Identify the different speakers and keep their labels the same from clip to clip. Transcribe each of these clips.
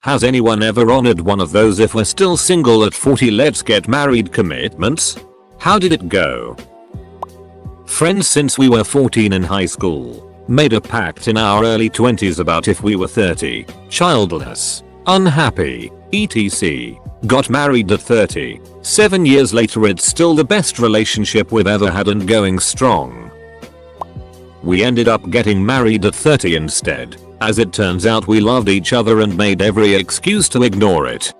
Speaker 1: Has anyone ever honored one of those if we're still single at 40 let's get married commitments? How did it go? Friends since we were 14 in high school. Made a pact in our early 20s about if we were 30, childless, unhappy, etc. Got married at 30. 7 years later it's still the best relationship we've ever had and going strong. We ended up getting married at 30 instead. As it turns out we loved each other and made every excuse to ignore it.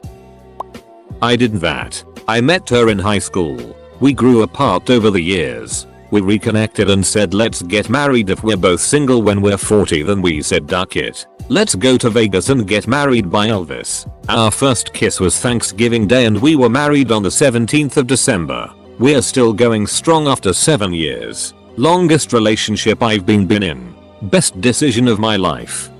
Speaker 1: I did that. I met her in high school. We grew apart over the years. We reconnected and said let's get married if we're both single when we're 40. Then we said duck it. Let's go to Vegas and get married by Elvis. Our first kiss was Thanksgiving Day and we were married on the 17th of December. We're still going strong after 7 years. Longest relationship I've been in. Best decision of my life.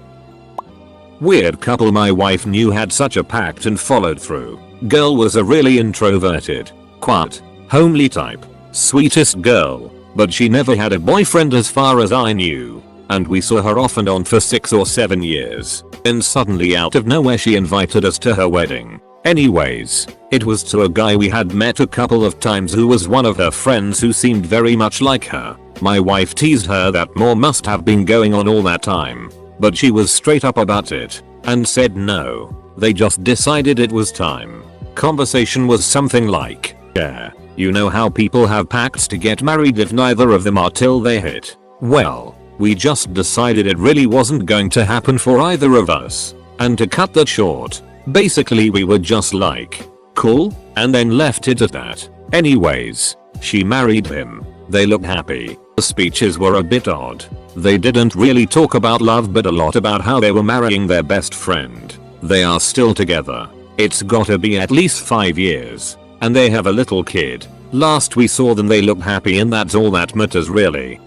Speaker 1: Weird couple my wife knew had such a pact and followed through. Girl was a really introverted, quiet, homely type. Sweetest girl. But she never had a boyfriend as far as I knew. And we saw her off and on for 6 or 7 years. Then suddenly out of nowhere she invited us to her wedding. Anyways, it was to a guy we had met a couple of times who was one of her friends who seemed very much like her. My wife teased her that more must have been going on all that time. But she was straight up about it. And said no. They just decided it was time. Conversation was something like, yeah. You know how people have pacts to get married if neither of them are till they hit. Well, we just decided it really wasn't going to happen for either of us. And to cut that short, basically we were just like, cool, and then left it at that. Anyways, she married him. They looked happy. The speeches were a bit odd. They didn't really talk about love but a lot about how they were marrying their best friend. They are still together. It's gotta be at least 5 years. And they have a little kid. Last we saw them they looked happy and that's all that matters really.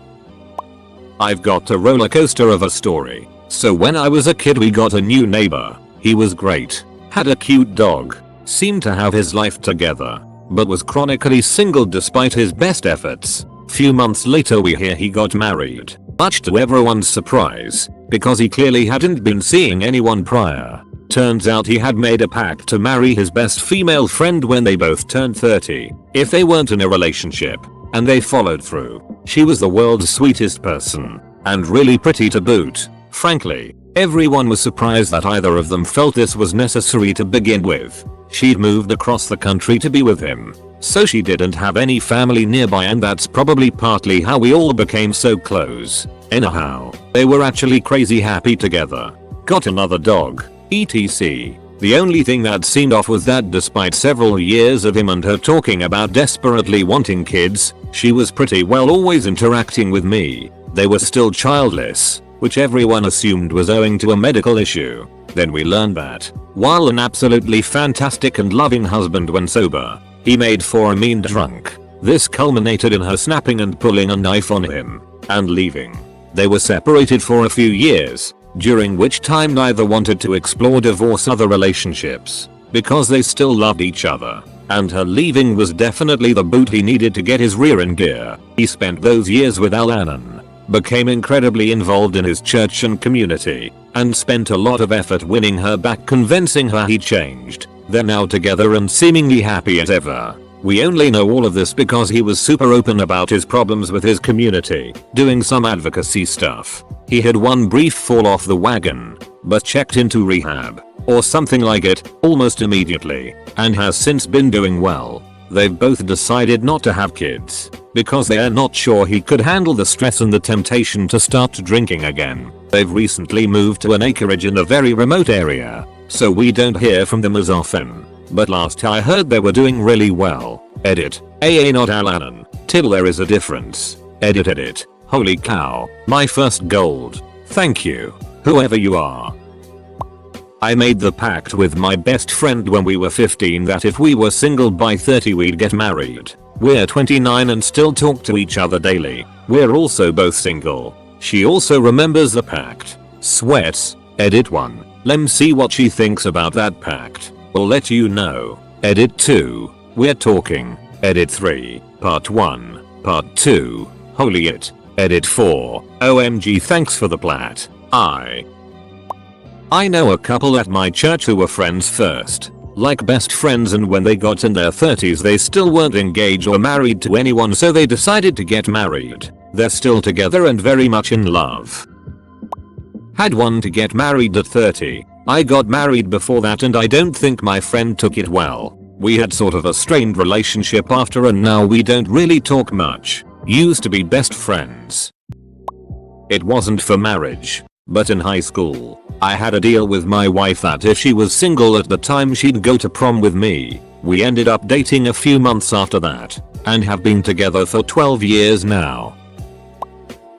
Speaker 1: I've got a roller coaster of a story. So when I was a kid we got a new neighbor. He was great. Had a cute dog. Seemed to have his life together. But was chronically single despite his best efforts. Few months later we hear he got married. Much to everyone's surprise. Because he clearly hadn't been seeing anyone prior. Turns out he had made a pact to marry his best female friend when they both turned 30, if they weren't in a relationship, and they followed through. She was the world's sweetest person, and really pretty to boot. Frankly, everyone was surprised that either of them felt this was necessary to begin with. She'd moved across the country to be with him, so she didn't have any family nearby and that's probably partly how we all became so close. Anyhow, they were actually crazy happy together. Got another dog. etc. The only thing that seemed off was that despite several years of him and her talking about desperately wanting kids, she was pretty well always interacting with me. They were still childless, which everyone assumed was owing to a medical issue. Then we learned that, while an absolutely fantastic and loving husband when sober, he made for a mean drunk. This culminated in her snapping and pulling a knife on him, and leaving. They were separated for a few years. During which time neither wanted to explore divorce other relationships, because they still loved each other, and her leaving was definitely the boot he needed to get his rear in gear. He spent those years with Alanon, became incredibly involved in his church and community, and spent a lot of effort winning her back, convincing her he changed. They're now together and seemingly happy as ever. We only know all of this because he was super open about his problems with his community, doing some advocacy stuff. He had one brief fall off the wagon, but checked into rehab, or something like it, almost immediately, and has since been doing well. They've both decided not to have kids, because they are not sure he could handle the stress and the temptation to start drinking again. They've recently moved to an acreage in a very remote area, so we don't hear from them as often. But last I heard they were doing really well. Edit. AA not Alanon. Till there is a difference. Edit. Holy cow. My first gold. Thank you. Whoever you are. I made the pact with my best friend when we were 15 that if we were single by 30 we'd get married. We're 29 and still talk to each other daily. We're also both single. She also remembers the pact. Sweats. Edit 1. Lem see what she thinks about that pact. We'll let you know. Edit 2. We're talking. Edit 3. Part 1. Part 2. Holy it. Edit 4. OMG thanks for the plat. I know a couple at my church who were friends first, like best friends, and when they got in their 30s they still weren't engaged or married to anyone, so they decided to get married. They're still together and very much in love. Had one to get married at 30. I got married before that and I don't think my friend took it well. We had sort of a strained relationship after and now we don't really talk much. Used to be best friends. It wasn't for marriage, but in high school, I had a deal with my wife that if she was single at the time she'd go to prom with me. We ended up dating a few months after that, and have been together for 12 years now.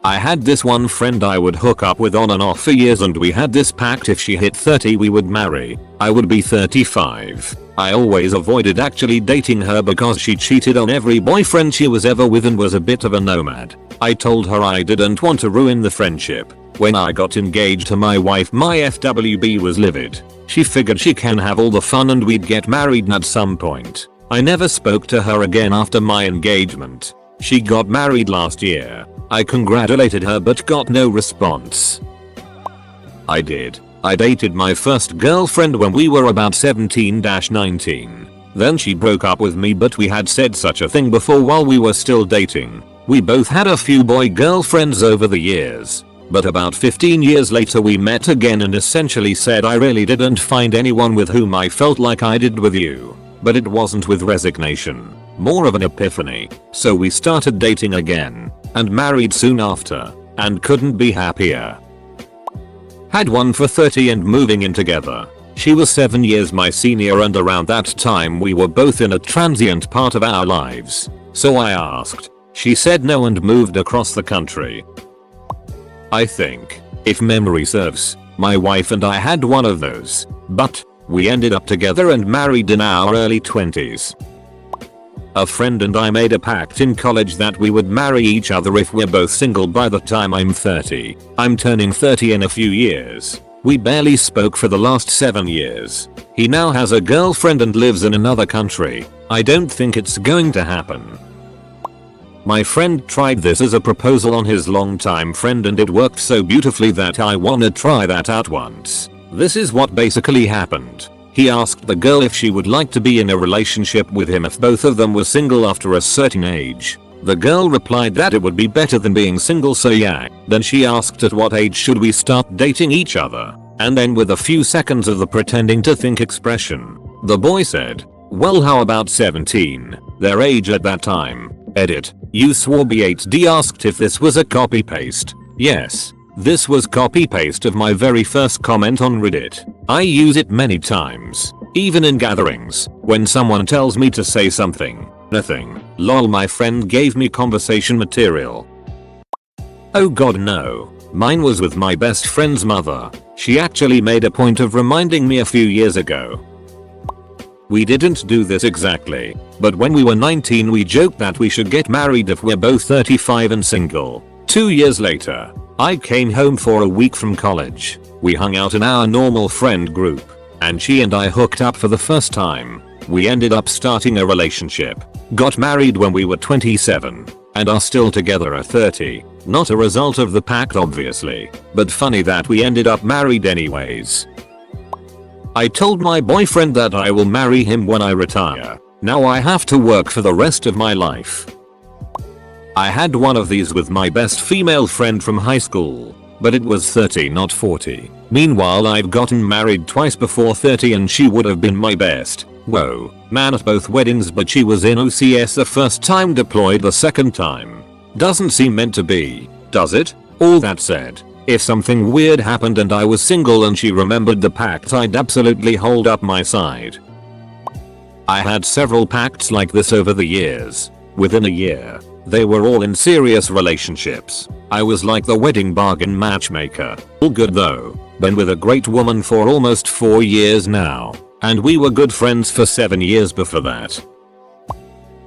Speaker 1: I had this one friend I would hook up with on and off for years, and we had this pact: if she hit 30 we would marry. I would be 35. I always avoided actually dating her because she cheated on every boyfriend she was ever with and was a bit of a nomad. I told her I didn't want to ruin the friendship. When I got engaged to my wife, my FWB was livid. She figured she can have all the fun and we'd get married at some point. I never spoke to her again after my engagement. She got married last year. I congratulated her but got no response. I did. I dated my first girlfriend when we were about 17-19. Then she broke up with me, but we had said such a thing before while we were still dating. We both had a few boy girlfriends over the years. But about 15 years later we met again and essentially said I really didn't find anyone with whom I felt like I did with you. But it wasn't with resignation. More of an epiphany. So we started dating again. And married soon after. And couldn't be happier. Had one for 30 and moving in together. She was 7 years my senior and around that time we were both in a transient part of our lives. So I asked. She said no and moved across the country. I think, if memory serves, my wife and I had one of those. But we ended up together and married in our early 20s. A friend and I made a pact in college that we would marry each other if we're both single by the time I'm 30. I'm turning 30 in a few years. We barely spoke for the last 7 years. He now has a girlfriend and lives in another country. I don't think it's going to happen. My friend tried this as a proposal on his longtime friend and it worked so beautifully that I wanna try that out once. This is what basically happened. He asked the girl if she would like to be in a relationship with him if both of them were single after a certain age. The girl replied that it would be better than being single, so yeah. Then she asked at what age should we start dating each other. And then with a few seconds of the pretending to think expression, the boy said, well, how about 17? Their age at that time. Edit. You swore B8D asked if this was a copy paste. Yes. This was copy paste of my very first comment on Reddit. I use it many times. Even in gatherings. When someone tells me to say something. Nothing. Lol, my friend gave me conversation material. Oh god no. Mine was with my best friend's mother. She actually made a point of reminding me a few years ago. We didn't do this exactly, but when we were 19 we joked that we should get married if we're both 35 and single. 2 years later, I came home for a week from college. We hung out in our normal friend group, and she and I hooked up for the first time. We ended up starting a relationship, got married when we were 27, and are still together at 30. Not a result of the pact obviously, but funny that we ended up married anyways. I told my boyfriend that I will marry him when I retire. Now I have to work for the rest of my life. I had one of these with my best female friend from high school, but it was 30 not 40. Meanwhile I've gotten married twice before 30 and she would have been my best. Whoa, man, at both weddings, but she was in OCS the first time, deployed the second time. Doesn't seem meant to be, does it? All that said, if something weird happened and I was single and she remembered the pact, I'd absolutely hold up my side. I had several pacts like this over the years. Within a year, they were all in serious relationships. I was like the wedding bargain matchmaker. All good though. Been with a great woman for almost 4 years now. And we were good friends for 7 years before that.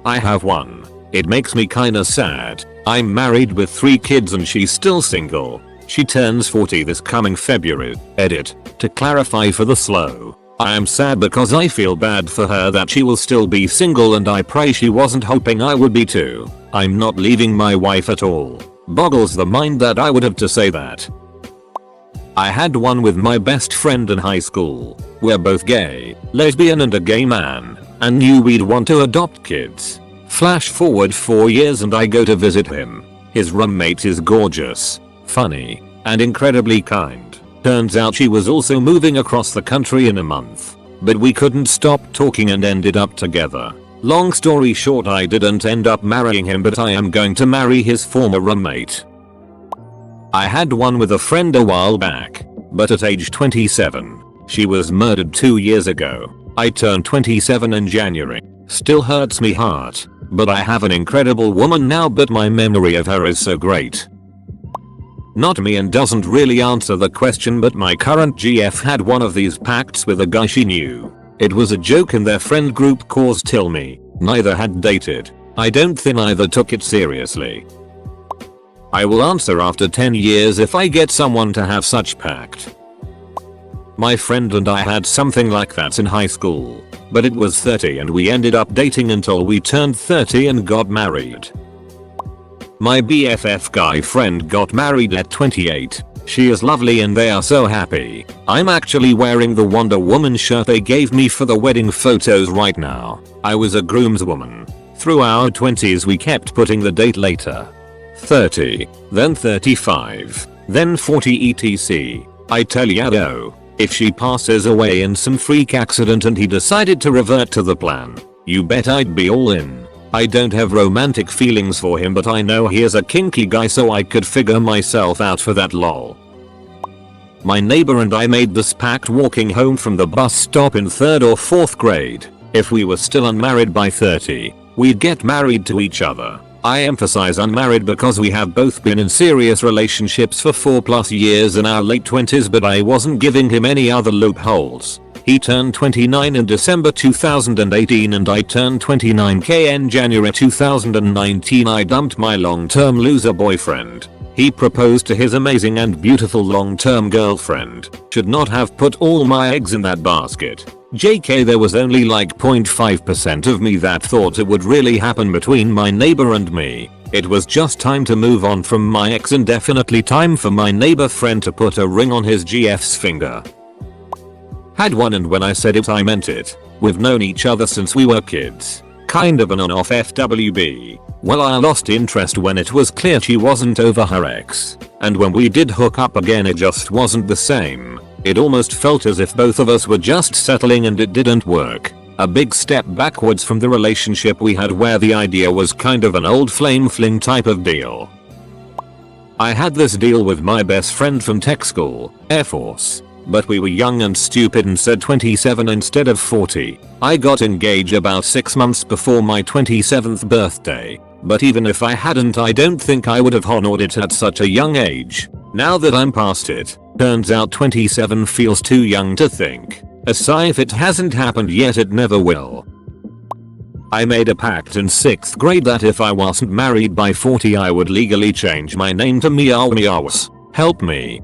Speaker 1: I have one. It makes me kinda sad. I'm married with 3 kids and she's still single. She turns 40 this coming February. Edit. To clarify for the slow. I am sad because I feel bad for her that she will still be single and I pray she wasn't hoping I would be too. I'm not leaving my wife at all. Boggles the mind that I would have to say that. I had one with my best friend in high school. We're both gay, lesbian and a gay man, and knew we'd want to adopt kids. Flash forward 4 years and I go to visit him. His roommate is gorgeous, funny, and incredibly kind. Turns out she was also moving across the country in a month. But we couldn't stop talking and ended up together. Long story short, I didn't end up marrying him, but I am going to marry his former roommate. I had one with a friend a while back, but at age 27, she was murdered 2 years ago. I turned 27 in January. Still hurts me heart, but I have an incredible woman now, but my memory of her is so great. Not me and doesn't really answer the question, but my current GF had one of these pacts with a guy she knew. It was a joke in their friend group cause till me. Neither had dated. I don't think either took it seriously. I will answer after 10 years if I get someone to have such pact. My friend and I had something like that in high school, but it was 30 and we ended up dating until we turned 30 and got married. My BFF guy friend got married at 28. She is lovely and they are so happy. I'm actually wearing the Wonder Woman shirt they gave me for the wedding photos right now. I was a groomswoman. Through our 20s we kept putting the date later. 30, then 35, then 40 etc. I tell ya though, if she passes away in some freak accident and he decided to revert to the plan, you bet I'd be all in. I don't have romantic feelings for him, but I know he is a kinky guy, so I could figure myself out for that lol. My neighbor and I made this pact walking home from the bus stop in 3rd or 4th grade. If we were still unmarried by 30, we'd get married to each other. I emphasize unmarried because we have both been in serious relationships for 4+ years in our late 20s, but I wasn't giving him any other loopholes. He turned 29 in December 2018 and I turned 29k in January 2019. I dumped my long-term loser boyfriend. He proposed to his amazing and beautiful long-term girlfriend. Should not have put all my eggs in that basket. JK, there was only like 0.5% of me that thought it would really happen between my neighbor and me. It was just time to move on from my ex and definitely time for my neighbor friend to put a ring on his GF's finger. Had one and when I said it I meant it. We've known each other since we were kids. Kind of an on-off FWB. Well, I lost interest when it was clear she wasn't over her ex. And when we did hook up again it just wasn't the same. It almost felt as if both of us were just settling and it didn't work. A big step backwards from the relationship we had where the idea was kind of an old flame fling type of deal. I had this deal with my best friend from tech school, Air Force. But we were young and stupid and said 27 instead of 40. I got engaged about 6 months before my 27th birthday. But even if I hadn't, I don't think I would have honored it at such a young age. Now that I'm past it, turns out 27 feels too young to think. A sigh if it hasn't happened yet, it never will. I made a pact in 6th grade that if I wasn't married by 40 I would legally change my name to Meow Meows. Help me.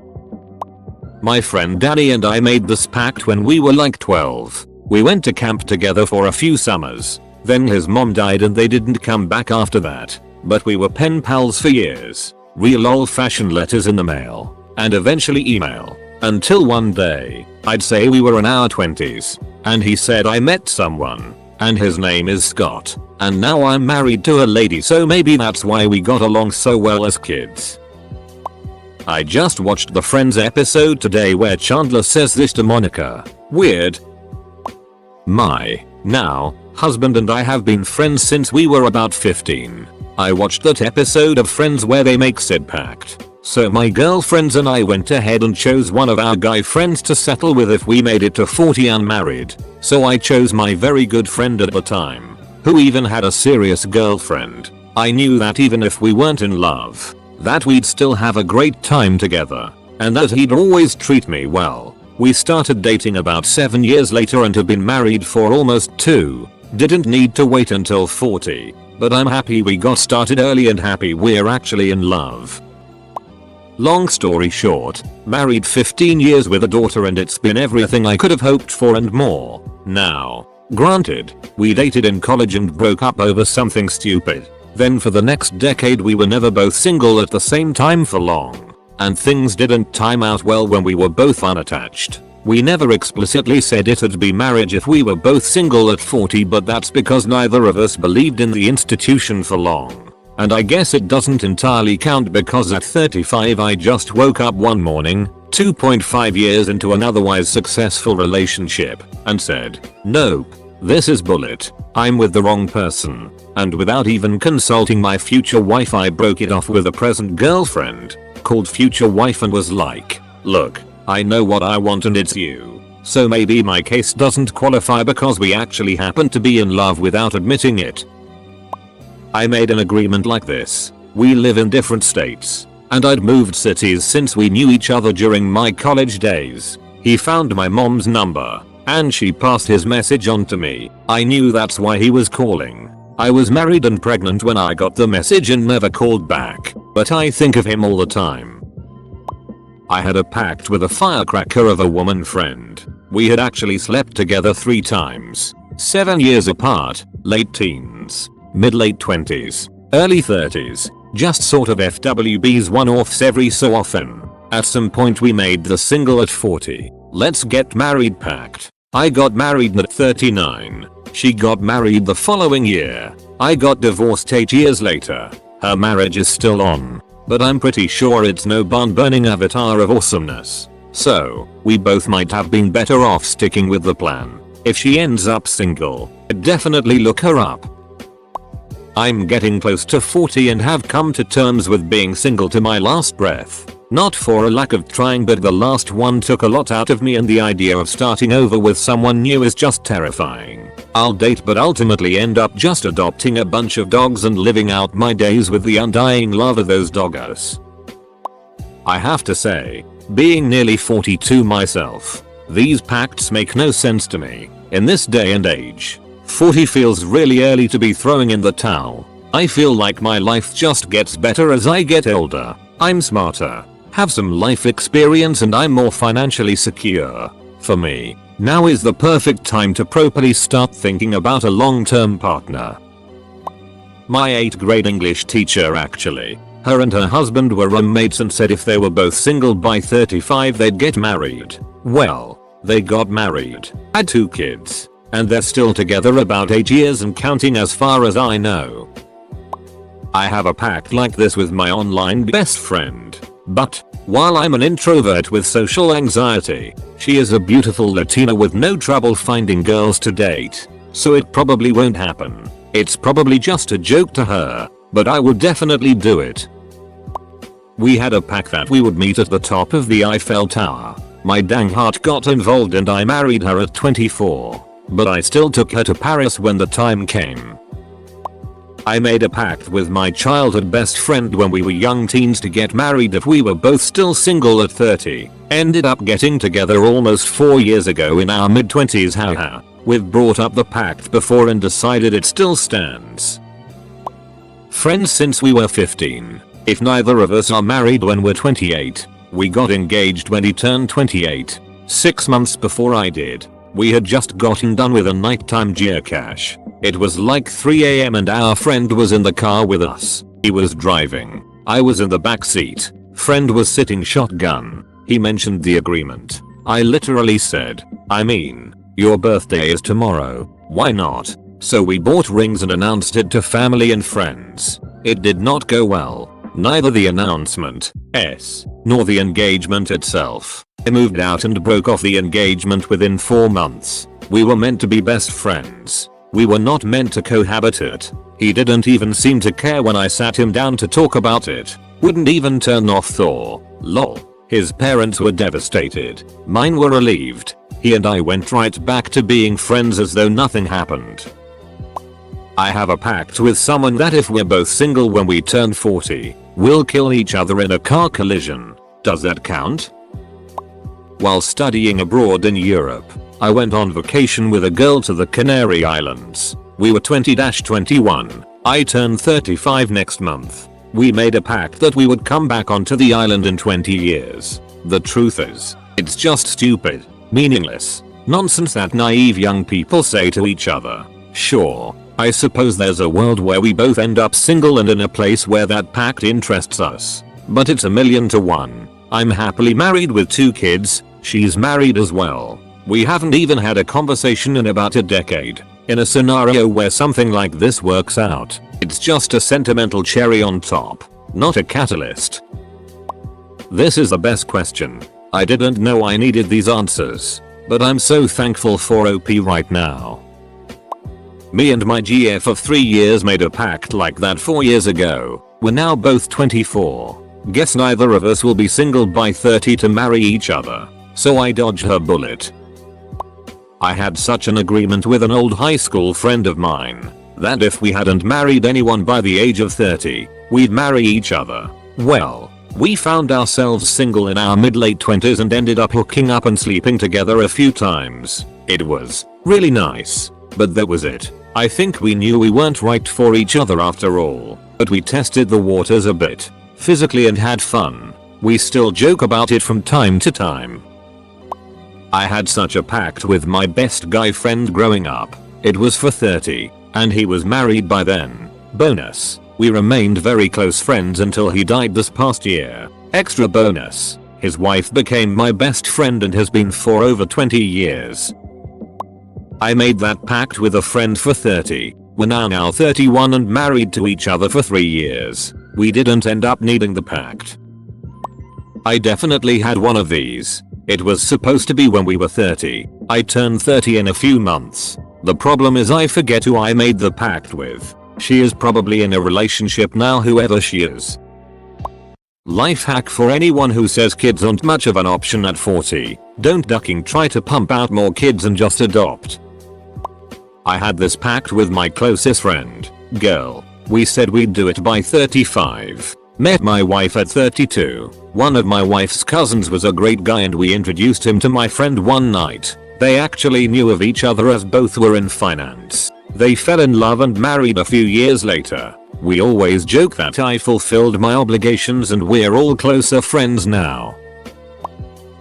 Speaker 1: My friend Danny and I made this pact when we were like 12. We went to camp together for a few summers. Then his mom died and they didn't come back after that. But we were pen pals for years. Real old-fashioned letters in the mail. And eventually email. Until one day, I'd say we were in our 20s. And he said I met someone. And his name is Scott. And now I'm married to a lady, so maybe that's why we got along so well as kids. I just watched the Friends episode today where Chandler says this to Monica. Weird. My now husband and I have been friends since we were about 15. I watched that episode of Friends where they make said pact. So my girlfriends and I went ahead and chose one of our guy friends to settle with if we made it to 40 unmarried. So I chose my very good friend at the time, who even had a serious girlfriend. I knew that even if we weren't in love, that we'd still have a great time together, and that he'd always treat me well. We started dating about 7 years later and have been married for almost 2. Didn't need to wait until 40, but I'm happy we got started early and happy we're actually in love. Long story short, married 15 years with a daughter and it's been everything I could have hoped for and more. Now, granted, we dated in college and broke up over something stupid. Then for the next decade we were never both single at the same time for long. and things didn't time out well when we were both unattached. We never explicitly said it'd be marriage if we were both single at 40, but that's because neither of us believed in the institution for long. And I guess it doesn't entirely count because at 35 I just woke up one morning, 2.5 years into an otherwise successful relationship, and said, nope, this is bullet, I'm with the wrong person. And without even consulting my future wife I broke it off with a present girlfriend, called future wife, and was like, look, I know what I want and it's you. So maybe my case doesn't qualify because we actually happen to be in love without admitting it. I made an agreement like this. We live in different states, and I'd moved cities since we knew each other during my college days. He found my mom's number, and she passed his message on to me. I knew that's why he was calling. I was married and pregnant when I got the message and never called back, but I think of him all the time. I had a pact with a firecracker of a woman friend. We had actually slept together 3 times. 7 years apart, late teens, mid-late 20s, early 30s, just sort of FWBs one-offs every so often. At some point we made the single at 40, let's get married pact. I got married at 39. She got married the following year. I got divorced 8 years later. Her marriage is still on, but I'm pretty sure it's no barn-burning avatar of awesomeness. So, we both might have been better off sticking with the plan. If she ends up single, I'd definitely look her up. I'm getting close to 40 and have come to terms with being single to my last breath. Not for a lack of trying, but the last one took a lot out of me and the idea of starting over with someone new is just terrifying. I'll date but ultimately end up just adopting a bunch of dogs and living out my days with the undying love of those doggos. I have to say, being nearly 42 myself, these pacts make no sense to me. In this day and age, 40 feels really early to be throwing in the towel. I feel like my life just gets better as I get older. I'm smarter, have some life experience, and I'm more financially secure. For me, now is the perfect time to properly start thinking about a long-term partner. My 8th grade English teacher actually, her and her husband were roommates and said if they were both single by 35 they'd get married. Well, they got married, had 2 kids, and they're still together about 8 years and counting as far as I know. I have a pact like this with my online best friend, but while I'm an introvert with social anxiety, she is a beautiful Latina with no trouble finding girls to date, so it probably won't happen. It's probably just a joke to her, but I would definitely do it. We had a pact that we would meet at the top of the Eiffel Tower. My dang heart got involved and I married her at 24, but I still took her to Paris when the time came. I made a pact with my childhood best friend when we were young teens to get married if we were both still single at 30. Ended up getting together almost 4 years ago in our mid-20s, haha. We've brought up the pact before and decided it still stands. Friends since we were 15. If neither of us are married when we're 28, we got engaged when he turned 28, 6 months before I did. We had just gotten done with a nighttime geocache. It was like 3 AM and our friend was in the car with us. He was driving. I was in the back seat. Friend was sitting shotgun. He mentioned the agreement. I literally said, I mean, your birthday is tomorrow. Why not? So we bought rings and announced it to family and friends. It did not go well. Neither the announcement, nor the engagement itself. I moved out and broke off the engagement within 4 months. We were meant to be best friends. We were not meant to cohabitate. He didn't even seem to care when I sat him down to talk about it. Wouldn't even turn off Thor. Lol. His parents were devastated. Mine were relieved. He and I went right back to being friends as though nothing happened. I have a pact with someone that if we're both single when we turn 40, we'll kill each other in a car collision. Does that count? While studying abroad in Europe, I went on vacation with a girl to the Canary Islands. We were 20-21. I turn 35 next month. We made a pact that we would come back onto the island in 20 years. The truth is, it's just stupid, meaningless nonsense that naive young people say to each other. Sure, I suppose there's a world where we both end up single and in a place where that pact interests us. but it's 1,000,000 to 1. I'm happily married with 2 kids, she's married as well. We haven't even had a conversation in about a decade. In a scenario where something like this works out, it's just a sentimental cherry on top, not a catalyst. This is the best question. I didn't know I needed these answers, but I'm so thankful for OP right now. Me and my GF of 3 years made a pact like that 4 years ago. We're now both 24. Guess neither of us will be single by 30 to marry each other, so I dodged her bullet. I had such an agreement with an old high school friend of mine that if we hadn't married anyone by the age of 30, we'd marry each other. Well, we found ourselves single in our mid-late 20s and ended up hooking up and sleeping together a few times. It was really nice, but that was it. I think we knew we weren't right for each other after all, but we tested the waters a bit, physically, and had fun. We still joke about it from time to time. I had such a pact with my best guy friend growing up. It was for 30, and he was married by then. Bonus. We remained very close friends until he died this past year. Extra bonus. His wife became my best friend and has been for over 20 years. I made that pact with a friend for 30. We're now 31 and married to each other for 3 years. We didn't end up needing the pact. I definitely had one of these. It was supposed to be when we were 30. I turned 30 in a few months. The problem is I forget who I made the pact with. She is probably in a relationship now, whoever she is. Life hack for anyone who says kids aren't much of an option at 40. Don't try to pump out more kids and just adopt. I had this pact with my closest friend, girl. We said we'd do it by 35. Met my wife at 32. One of my wife's cousins was a great guy and we introduced him to my friend one night. They actually knew of each other as both were in finance. They fell in love and married a few years later. We always joke that I fulfilled my obligations and we're all closer friends now.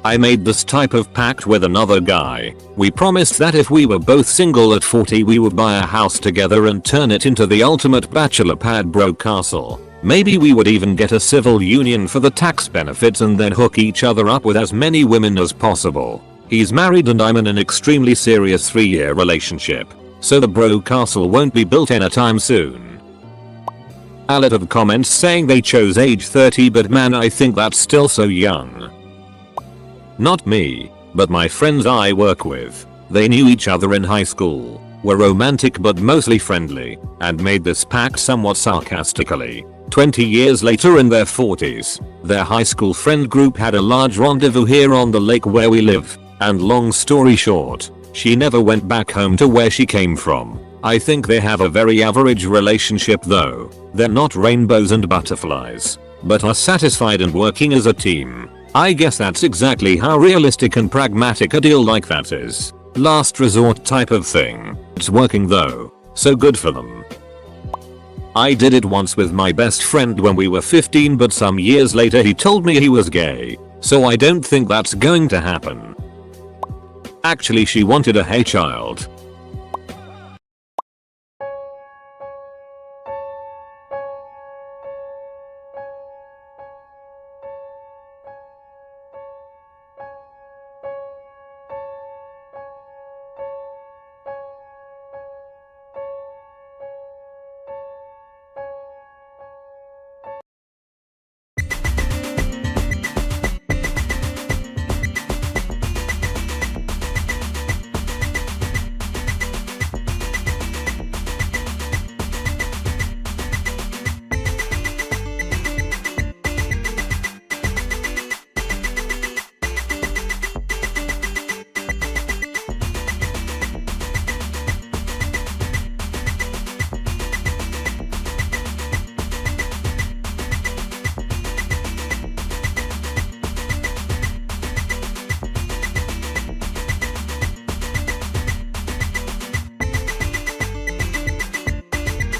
Speaker 1: I made this type of pact with another guy. We promised that if we were both single at 40 we would buy a house together and turn it into the ultimate bachelor pad bro castle. Maybe we would even get a civil union for the tax benefits and then hook each other up with as many women as possible. He's married and I'm in an extremely serious 3-year relationship, so the bro castle won't be built anytime soon. A lot of comments saying they chose age 30, but man, I think that's still so young. Not me, but my friends I work with. They knew each other in high school, were romantic but mostly friendly, and made this pact somewhat sarcastically. 20 years later in their 40s, their high school friend group had a large rendezvous here on the lake where we live, and long story short, she never went back home to where she came from. I think they have a very average relationship though. They're not rainbows and butterflies, but are satisfied and working as a team. I guess that's exactly how realistic and pragmatic a deal like that is. Last resort type of thing. It's working though, so good for them. I did it once with my best friend when we were 15, but some years later he told me he was gay, so I don't think that's going to happen. Actually, she wanted a hey child,